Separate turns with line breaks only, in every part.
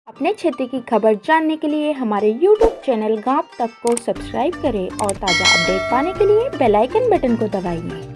अपने क्षेत्र की खबर जानने के लिए हमारे YouTube चैनल गांव तक को सब्सक्राइब करें और ताज़ा अपडेट पाने के लिए बेल आइकन बटन को दबाइए।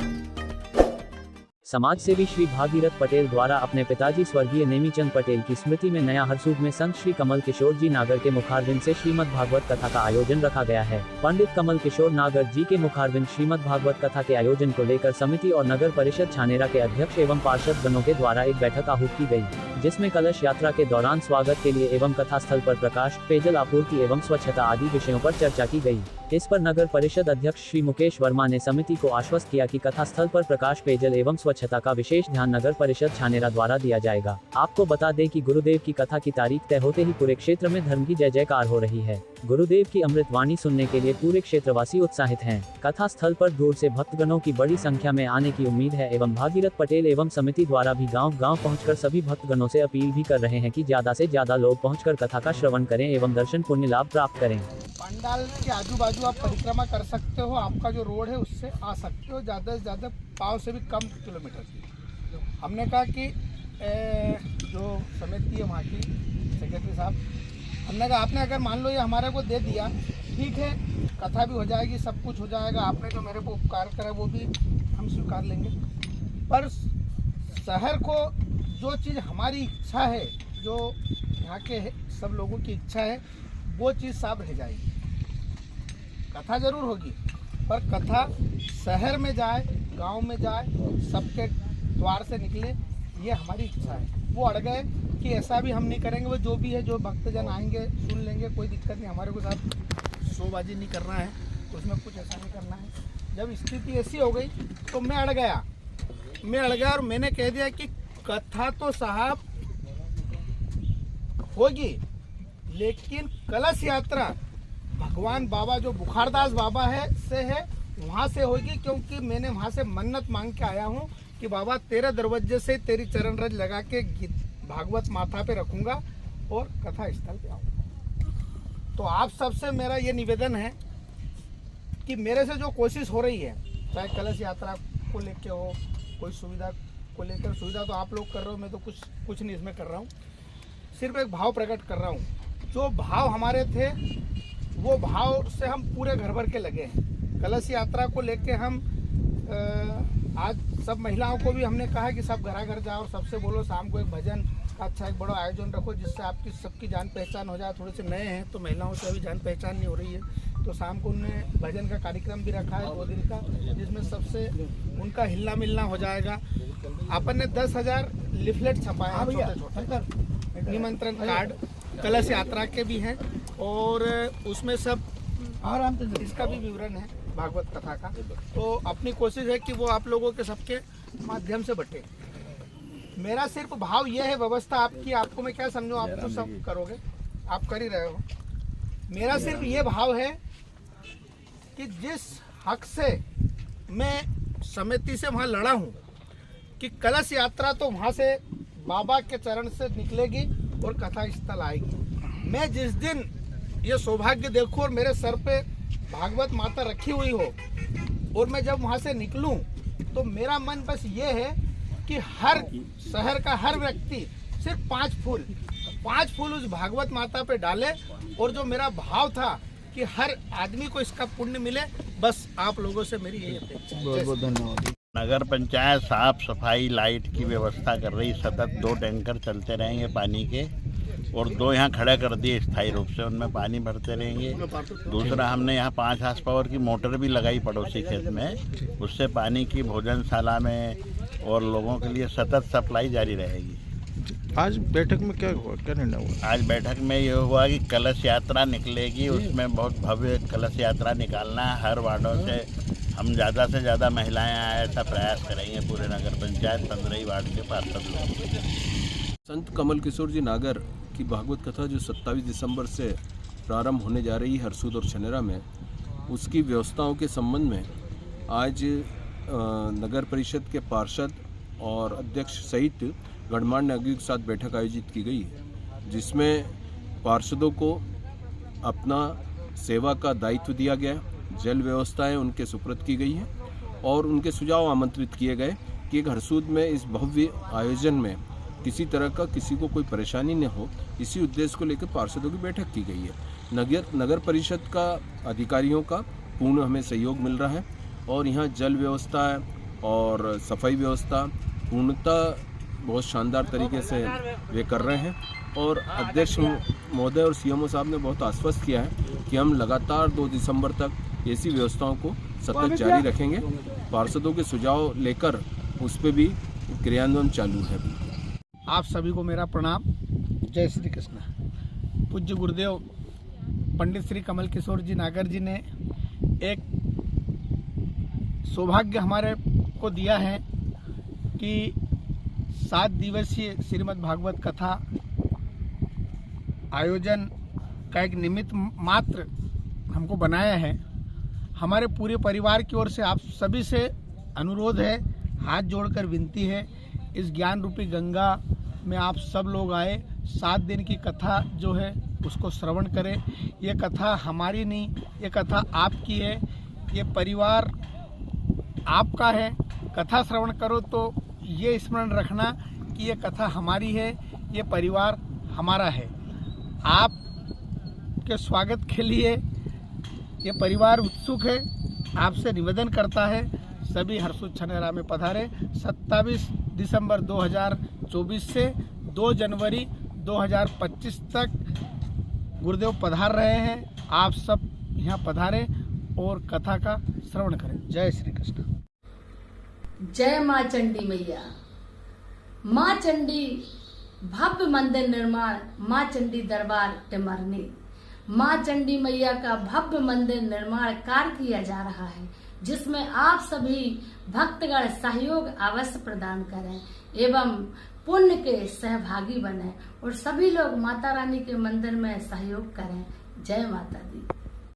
समाज सेवी श्री भागीरथ पटेल द्वारा अपने पिताजी स्वर्गीय नेमीचंद पटेल की स्मृति में नया हरसूद में संत श्री कमल किशोर जी नागर के मुखारबिंद से श्रीमद् भागवत कथा का आयोजन रखा गया है। पंडित कमल किशोर नागर जी के मुखारबिंद श्रीमद् भागवत कथा के आयोजन को लेकर समिति और नगर परिषद छानेरा के अध्यक्ष एवं पार्षद गणों के द्वारा एक बैठक आहूत की गई, जिसमें कलश यात्रा के दौरान स्वागत के लिए एवं कथा स्थल पर प्रकाश, पेयजल आपूर्ति एवं स्वच्छता आदि विषयों पर चर्चा की गई। इस पर नगर परिषद अध्यक्ष श्री मुकेश वर्मा ने समिति को आश्वस्त किया कि कथा स्थल पर प्रकाश, पेयजल एवं स्वच्छता का विशेष ध्यान नगर परिषद छानेरा द्वारा दिया जाएगा। आपको बता दें कि गुरुदेव की कथा की तारीख तय होते ही पूरे क्षेत्र में धर्म की जय जयकार हो रही है। गुरुदेव की अमृत वाणी सुनने के लिए पूरे क्षेत्रवासी उत्साहित हैं। कथा स्थल पर दूर से भक्तगणों की बड़ी संख्या में आने की उम्मीद है एवं भागीरथ पटेल एवं समिति द्वारा भी गांव-गांव पहुंचकर सभी भक्तगणों से अपील भी कर रहे हैं कि ज्यादा से ज्यादा लोग पहुंचकर कथा का श्रवण करें एवं दर्शन पुण्य लाभ प्राप्त करें।
पंडाल के आजू बाजू आप परिक्रमा कर सकते हो, आपका जो रोड है उससे आ सकते हो, ज़्यादा से ज़्यादा पाँव से भी कम किलोमीटर। हमने कहा कि जो समिति है वहाँ की सेक्रेटरी साहब, हमने कहा आपने अगर मान लो ये हमारे को दे दिया, ठीक है, कथा भी हो जाएगी, सब कुछ हो जाएगा, आपने जो मेरे को उपकार करा वो भी हम स्वीकार लेंगे, पर शहर को जो चीज़ हमारी इच्छा है, जो यहाँ के सब लोगों की इच्छा है, वो चीज़ साफ रह जाएगी। कथा जरूर होगी, पर कथा शहर में जाए, गांव में जाए, सबके द्वार से निकले, ये हमारी इच्छा है। वो अड़ गए कि ऐसा भी हम नहीं करेंगे, वो जो भी है, जो भक्तजन आएंगे सुन लेंगे, कोई दिक्कत नहीं, हमारे को साथ शोबाजी नहीं करना है, उसमें कुछ ऐसा नहीं करना है। जब स्थिति ऐसी हो गई तो मैं अड़ गया और मैंने कह दिया कि कथा तो साहब होगी, लेकिन कलश यात्रा भगवान बाबा जो बुखारदास बाबा है वहाँ से होगी, क्योंकि मैंने वहाँ से मन्नत मांग के आया हूँ कि बाबा तेरे दरवाजे से तेरी चरण रज लगा के भागवत माथा पे रखूँगा और कथा स्थल पे आऊँगा। तो आप सबसे मेरा ये निवेदन है कि मेरे से जो कोशिश हो रही है, चाहे कलश यात्रा को लेके हो, कोई सुविधा को लेकर, सुविधा तो आप लोग कर रहे हो, मैं तो कुछ नहीं इसमें कर रहा हूँ, सिर्फ एक भाव प्रकट कर रहा हूँ। जो भाव हमारे थे वो भाव से हम पूरे घर भर के लगे हैं। कलश यात्रा को लेके हम आज सब महिलाओं को भी हमने कहा कि सब घर जाओ और सबसे बोलो शाम को एक भजन का अच्छा एक बड़ा आयोजन रखो, जिससे आपकी सबकी जान पहचान हो जाए। थोड़े से नए हैं तो महिलाओं से अभी जान पहचान नहीं हो रही है, तो शाम को उन्होंने भजन का कार्यक्रम भी रखा है 2 दिन का, जिसमें सबसे उनका हिलना मिलना हो जाएगा। अपन ने 10,000 लिफलेट छपाए हैं, छोटे-छोटे निमंत्रण कार्ड कलश यात्रा के भी हैं, और उसमें सब इसका भी विवरण है भागवत कथा का। तो अपनी कोशिश है कि वो आप लोगों के सबके माध्यम से बटे। मेरा सिर्फ भाव ये है, व्यवस्था आपकी, आपको मैं क्या समझूं, आप तो सब करोगे, आप कर ही रहे हो। मेरा सिर्फ ये भाव है कि जिस हक से मैं समिति से वहाँ लड़ा हूँ कि कलश यात्रा तो वहाँ से बाबा के चरण से निकलेगी और कथा स्थल आएगी। मैं जिस दिन ये सौभाग्य देखूं और मेरे सर पे भागवत माता रखी हुई हो और मैं जब वहाँ से निकलूं, तो मेरा मन बस ये है कि हर शहर का हर व्यक्ति सिर्फ 5 फूल उस भागवत माता पे डाले, और जो मेरा भाव था कि हर आदमी को इसका पुण्य मिले, बस आप लोगों से मेरी यही अपेक्षा है।
बहुत बहुत धन्यवाद।
नगर पंचायत साफ सफाई लाइट की व्यवस्था कर रही, सतत 2 टैंकर चलते रहेंगे पानी के, और 2 यहाँ खड़े कर दिए स्थायी रूप से, उनमें पानी भरते रहेंगे। दूसरा हमने यहाँ 5 हार्स पावर की मोटर भी लगाई पड़ोसी खेत में, उससे पानी की भोजनशाला में और लोगों के लिए सतत सप्लाई जारी रहेगी।
आज बैठक में क्या हुआ, क्या निर्णय हुआ?
आज बैठक में ये हुआ कि कलश यात्रा निकलेगी, उसमें बहुत भव्य कलश यात्रा निकालना है। हर वार्डों से हम ज़्यादा से ज़्यादा महिलाएं आए, ऐसा प्रयास करेंगे पूरे नगर पंचायत 15 वार्ड के पार्षद लोग।
संत कमल किशोर जी नागर की भागवत कथा जो 27 दिसंबर से प्रारंभ होने जा रही है हरसूद और छनेरा में, उसकी व्यवस्थाओं के संबंध में आज नगर परिषद के पार्षद और अध्यक्ष सहित गणमान्य अतिथियों के साथ बैठक आयोजित की गई, जिसमें पार्षदों को अपना सेवा का दायित्व दिया गया, जल व्यवस्थाएं उनके सुपुर्द की गई हैं और उनके सुझाव आमंत्रित किए गए कि हरसूद में इस भव्य आयोजन में किसी तरह का किसी को कोई परेशानी न हो, इसी उद्देश्य को लेकर पार्षदों की बैठक की गई है। नगर परिषद का अधिकारियों का पूर्ण हमें सहयोग मिल रहा है और यहाँ जल व्यवस्था और सफाई व्यवस्था पूर्णतः बहुत शानदार तरीके से वे कर रहे हैं और अध्यक्ष महोदय और सीएमओ साहब ने बहुत आश्वस्त किया है कि हम लगातार 2 दिसंबर तक ऐसी व्यवस्थाओं को सतत जारी रखेंगे। पार्षदों के सुझाव लेकर उस पर भी क्रियान्वयन चालू है।
आप सभी को मेरा प्रणाम। जय श्री कृष्ण। पूज्य गुरुदेव पंडित श्री कमल किशोर जी नागर जी ने एक सौभाग्य हमारे को दिया है कि 7 दिवसीय श्रीमद् भागवत कथा आयोजन का एक निमित्त मात्र हमको बनाया है। हमारे पूरे परिवार की ओर से आप सभी से अनुरोध है, हाथ जोड़कर विनती है, इस ज्ञान रूपी गंगा में आप सब लोग आए, 7 दिन की कथा जो है उसको श्रवण करें। ये कथा हमारी नहीं, ये कथा आपकी है, ये परिवार आपका है। कथा श्रवण करो तो ये स्मरण रखना कि ये कथा हमारी है, ये परिवार हमारा है। आप के स्वागत के लिए ये परिवार उत्सुक है। आपसे निवेदन करता है सभी हरसुद छनेरा में पधारे। 27 दिसंबर 2024 से 2 जनवरी 2025 तक गुरुदेव पधार रहे हैं। आप सब यहाँ पधारे और कथा का श्रवण करें। जय श्री कृष्ण।
जय माँ चंडी मैया। माँ चंडी भव्य मंदिर निर्माण, माँ चंडी दरबार टिमरनी। माँ चंडी मैया का भव्य मंदिर निर्माण कार्य किया जा रहा है, जिसमें आप सभी भक्तगण सहयोग अवश्य प्रदान करें एवं पुण्य के सहभागी बने और सभी लोग माता रानी के मंदिर में सहयोग करें। जय माता दी।